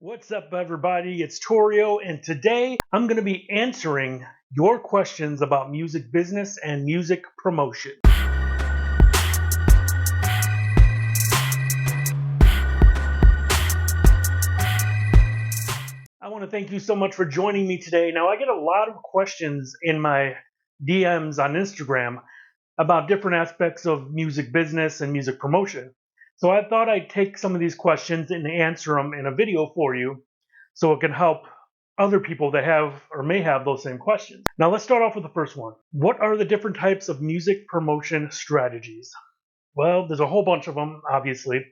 What's up, everybody? It's Torio, and today I'm going to be answering your questions about music business and music promotion. I want to thank you so much for joining me today. Now, I get a lot of questions in my DMs on Instagram about different aspects of music business and music promotion. So I thought I'd take some of these questions and answer them in a video for you so it can help other people that have or may have those same questions. Now let's start off with the first one. What are the different types of music promotion strategies? Well, there's a whole bunch of them, obviously,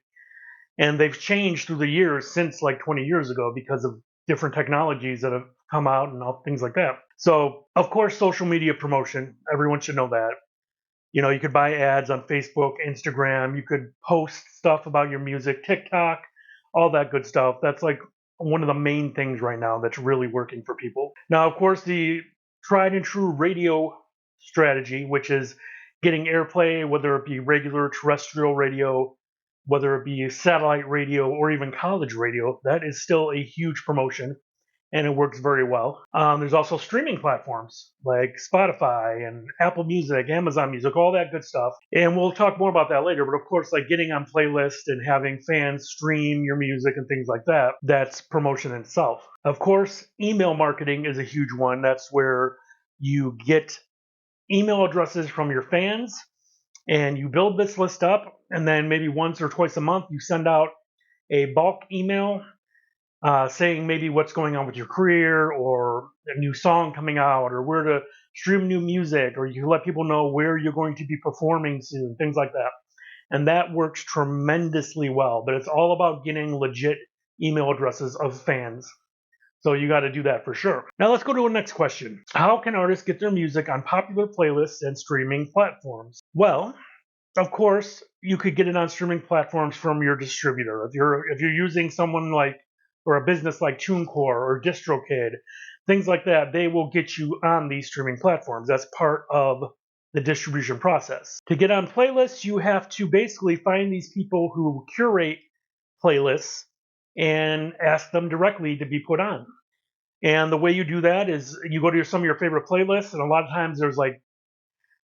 and they've changed through the years since like 20 years ago because of different technologies that have come out and all things like that. So, of course, social media promotion, everyone should know that. You know, you could buy ads on Facebook, Instagram, you could post stuff about your music, TikTok, all that good stuff. That's like one of the main things right now that's really working for people. Now, of course, the tried and true radio strategy, which is getting airplay, whether it be regular terrestrial radio, whether it be satellite radio, or even college radio, that is still a huge promotion and it works very well. There's also streaming platforms like Spotify and Apple Music, Amazon Music, all that good stuff. And we'll talk more about that later. But of course, like getting on playlists and having fans stream your music and things like that, that's promotion in itself. Of course, email marketing is a huge one. That's where you get email addresses from your fans and you build this list up. And then maybe once or twice a month, you send out a bulk email saying maybe what's going on with your career or a new song coming out or where to stream new music, or you can let people know where you're going to be performing soon, things like that. And that works tremendously well, but it's all about getting legit email addresses of fans. So you got to do that for sure. Now let's go to the next question. How can artists get their music on popular playlists and streaming platforms? Well, of course, you could get it on streaming platforms from your distributor. If you're using someone like or a business like TuneCore or DistroKid, things like that, they will get you on these streaming platforms. That's part of the distribution process. To get on playlists, you have to basically find these people who curate playlists and ask them directly to be put on. And the way you do that is you go to some of your favorite playlists, and a lot of times there's like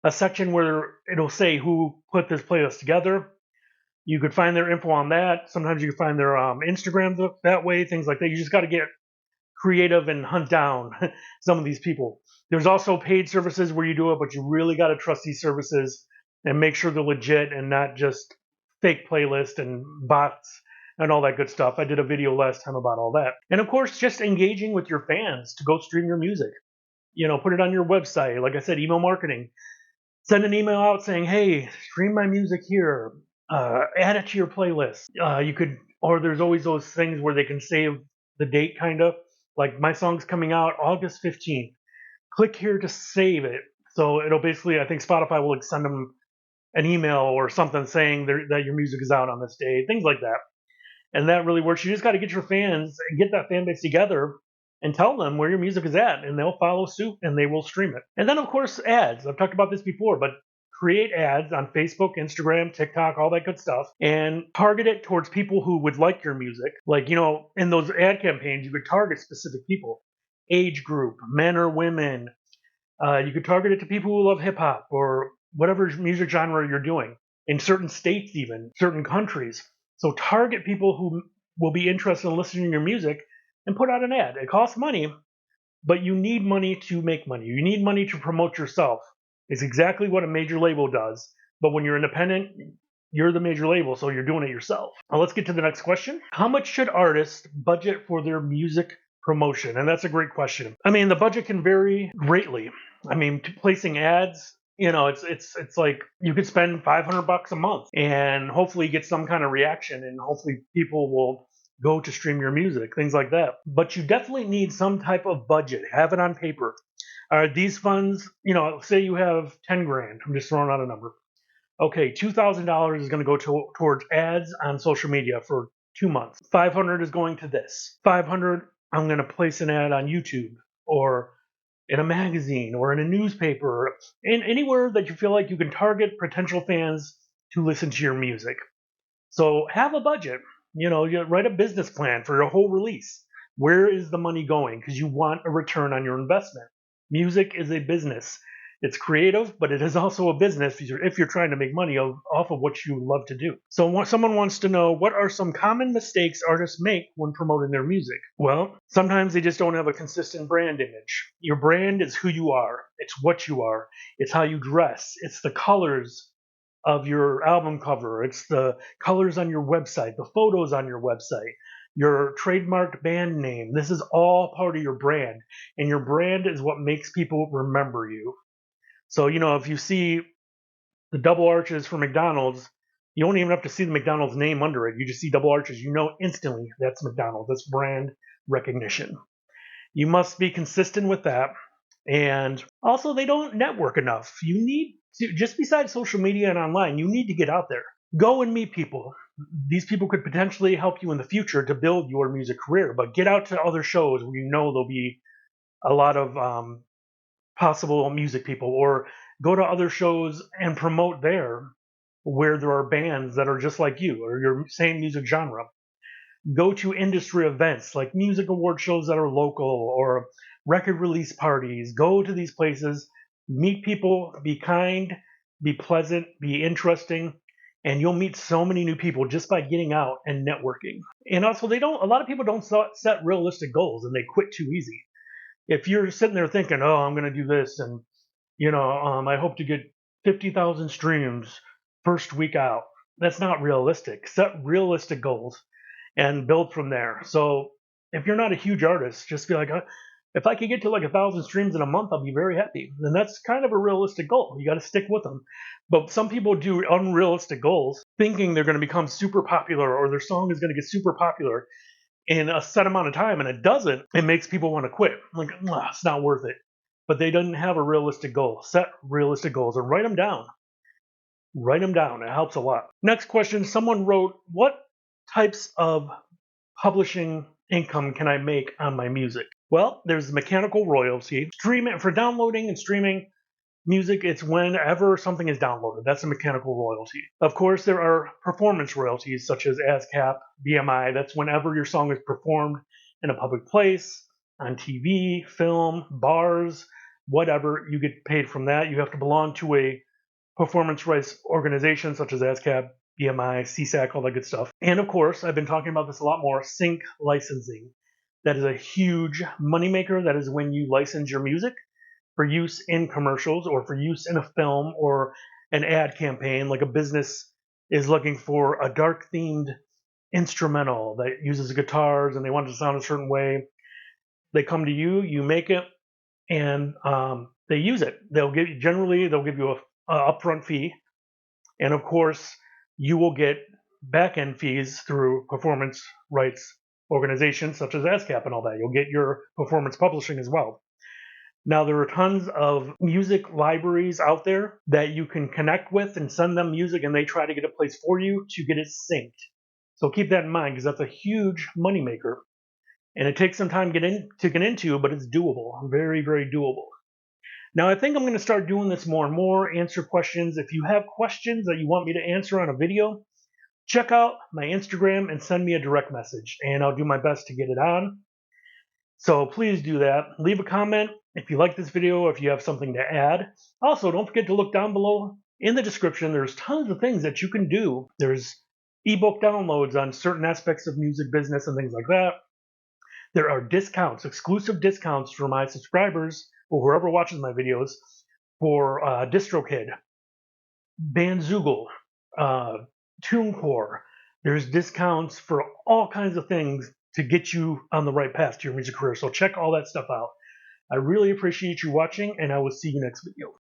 a section where it'll say who put this playlist together. You could find their info on that. Sometimes you can find their Instagram that way, things like that. You just got to get creative and hunt down some of these people. There's also paid services where you do it, but you really got to trust these services and make sure they're legit and not just fake playlists and bots and all that good stuff. I did a video last time about all that. And of course, just engaging with your fans to go stream your music. You know, put it on your website. Like I said, email marketing. Send an email out saying, hey, stream my music here. Add it to your playlist. You could, or there's always those things where they can save the date, kind of. Like my song's coming out August 15th. Click here to save it. So it'll basically, I think Spotify will send them an email or something saying that your music is out on this day, things like that. And that really works. You just got to get your fans and get that fan base together and tell them where your music is at, and they'll follow suit and they will stream it. And then, of course, ads. I've talked about this before, but create ads on Facebook, Instagram, TikTok, all that good stuff, and target it towards people who would like your music. Like, you know, in those ad campaigns, you could target specific people, age group, men or women. You could target it to people who love hip hop or whatever music genre you're doing, in certain states, even certain countries. So target people who will be interested in listening to your music and put out an ad. It costs money, but you need money to make money. You need money to promote yourself. It's exactly what a major label does. But when you're independent, you're the major label, so you're doing it yourself. Now let's get to the next question. How much should artists budget for their music promotion? And that's a great question. I mean, the budget can vary greatly. I mean, placing ads, you know, it's like you could spend $500 a month and hopefully get some kind of reaction, and hopefully people will go to stream your music, things like that. But you definitely need some type of budget. Have it on paper. These funds, you know, say you have 10 grand. I'm just throwing out a number. Okay, $2,000 is going to go towards ads on social media for 2 months. 500 is going to this. 500, I'm going to place an ad on YouTube or in a magazine or in a newspaper, in anywhere that you feel like you can target potential fans to listen to your music. So have a budget. You write a business plan for your whole release. Where is the money going? Because you want a return on your investment. Music is a business. It's creative, but it is also a business if you're trying to make money off of what you love to do. So someone wants to know, what are some common mistakes artists make when promoting their music? Well, sometimes they just don't have a consistent brand image. Your brand is who you are. It's what you are. It's how you dress. It's the colors of your album cover. It's the colors on your website, the photos on your website, your trademarked band name. This is all part of your brand, and your brand is what makes people remember you. So, if you see the double arches for McDonald's, you don't even have to see the McDonald's name under it. You just see double arches. You know instantly that's McDonald's. That's brand recognition. You must be consistent with that. And also, they don't network enough. You need to, just besides social media and online, you need to get out there. Go and meet people. These people could potentially help you in the future to build your music career, but get out to other shows where you know there'll be a lot of possible music people, or go to other shows and promote there where there are bands that are just like you or your same music genre. Go to industry events like music award shows that are local or record release parties. Go to these places, meet people, be kind, be pleasant, be interesting, and you'll meet so many new people just by getting out and networking. And also, a lot of people don't set realistic goals and they quit too easy. If you're sitting there thinking, oh, I'm going to do this and, I hope to get 50,000 streams first week out, that's not realistic. Set realistic goals and build from there. So if you're not a huge artist, just be like, if I could get to like 1,000 streams in a month, I'll be very happy. And that's kind of a realistic goal. You got to stick with them. But some people do unrealistic goals, thinking they're going to become super popular or their song is going to get super popular in a set amount of time, and it doesn't. It makes people want to quit. Like, it's not worth it. But they didn't have a realistic goal. Set realistic goals and write them down. Write them down. It helps a lot. Next question. Someone wrote, what types of publishing income can I make on my music? Well, there's mechanical royalty. Streaming, for downloading and streaming music, it's whenever something is downloaded. That's a mechanical royalty. Of course, there are performance royalties such as ASCAP, BMI. That's whenever your song is performed in a public place, on TV, film, bars, whatever, you get paid from that. You have to belong to a performance rights organization such as ASCAP, BMI, CSAC, all that good stuff. And of course, I've been talking about this a lot more, sync licensing. That is a huge moneymaker. That is when you license your music for use in commercials or for use in a film or an ad campaign. Like a business is looking for a dark themed instrumental that uses guitars and they want it to sound a certain way. They come to you, you make it, and they use it. They'll give you a upfront fee, and of course you will get back-end fees through performance rights organizations such as ASCAP and all that. You'll get your performance publishing as well. Now, there are tons of music libraries out there that you can connect with and send them music, and they try to get a place for you to get it synced. So keep that in mind, because that's a huge moneymaker. And it takes some time to get into, but it's doable. Very, very doable. Now, I think I'm going to start doing this more and more, answer questions. If you have questions that you want me to answer on a video, check out my Instagram and send me a direct message, and I'll do my best to get it on. So please do that. Leave a comment if you like this video, if you have something to add. Also, don't forget to look down below in the description. There's tons of things that you can do. There's ebook downloads on certain aspects of music business and things like that. There are discounts, exclusive discounts for my subscribers or whoever watches my videos for DistroKid, Bandzoogle, TuneCore. There's discounts for all kinds of things to get you on the right path to your music career. So check all that stuff out. I really appreciate you watching, and I will see you next video.